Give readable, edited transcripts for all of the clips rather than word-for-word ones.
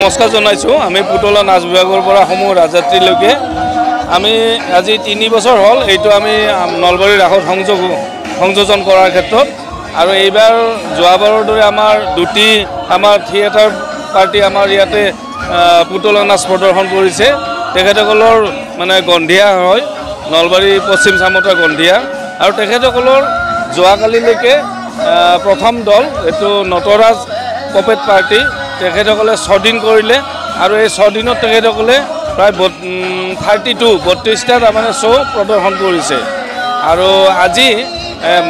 নমস্কাৰ জনাইছোঁ। আমি পুতলা নাচ বিভাগৰ পৰা সমূহ ৰাজযাত্ৰীলৈকে আমি আজি 3 বছৰ হ'ল এইটো আমি নলবাৰী ৰাসত সংযোজন কৰাৰ ক্ষেত্ৰত আৰু এইবাৰ যোৱাবাৰৰ দৰে আমাৰ দুটি আমাৰ থিয়েটাৰ পাৰ্টি আমাৰ ইয়াতে পুতলা নাচ প্ৰদৰ্শন কৰিছে। তেখেতসকলৰ মানে গন্ধিয়া হয়, নলবাৰী পশ্চিম চামতা গন্ধিয়া, আৰু তেখেতসকলৰ যোৱাকালিলৈকে প্ৰথম দল এইটো নটৰাজ পপেট পাৰ্টি তেখেতসকলে 6 দিন কৰিলে আৰু এই 6 দিনত তেখেতসকলে প্ৰায় 32টা তাৰমানে শ্ব' প্ৰদৰ্শন কৰিছে। আৰু আজি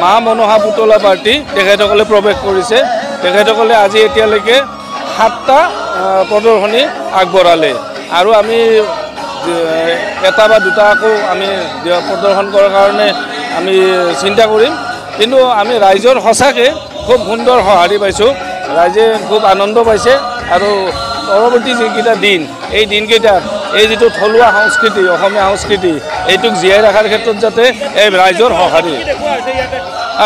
মা মনসা পুতলা পাৰ্টি তেখেতসকলে প্ৰৱেশ কৰিছে। তেখেতসকলে আজি এতিয়ালৈকে 7টা প্ৰদৰ্শনী আগবঢ়ালে আৰু আমি এটা বা দুটা আকৌ আমি প্ৰদৰ্শন কৰাৰ কাৰণে আমি চিন্তা কৰিম। কিন্তু আমি ৰাইজৰ সঁচাকৈ খুব সুন্দৰ সঁহাৰি পাইছোঁ, ৰাইজে খুব আনন্দ পাইছে আৰু পৰৱৰ্তী যিকেইটা দিন এই দিনকেইটাত এই যিটো থলুৱা সংস্কৃতি অসমীয়া সংস্কৃতি এইটোক জীয়াই ৰখাৰ ক্ষেত্ৰত যাতে এই ৰাইজৰ সঁহাৰি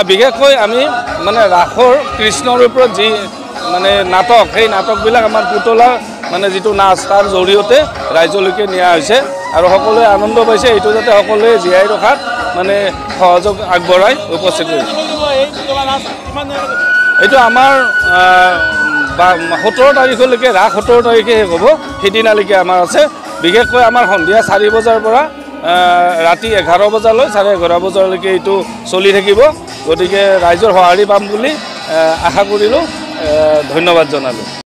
বিশেষকৈ আমি মানে ৰাসৰ কৃষ্ণৰ ওপৰত যি মানে নাটক সেই নাটকবিলাক আমাৰ পুতলা মানে যিটো নাচ তাৰ জৰিয়তে ৰাইজলৈকে নিয়া হৈছে আৰু সকলোৱে আনন্দ পাইছে। এইটো যাতে সকলোৱে জীয়াই ৰখাত মানে সহযোগ আগবঢ়াই উপস্থিত হৈছে। এইটো আমাৰ 17 তাৰিখলৈকে ৰাস 17 তাৰিখে শেষ হ'ব, সিদিনালৈকে আমাৰ আছে। বিশেষকৈ আমাৰ সন্ধিয়া 4 বজাৰ পৰা ৰাতি 11 বজালৈ 11:30 বজালৈকে এইটো চলি থাকিব। গতিকে ৰাইজৰ সঁহাৰি পাম বুলি আশা কৰিলোঁ। ধন্যবাদ জনালোঁ।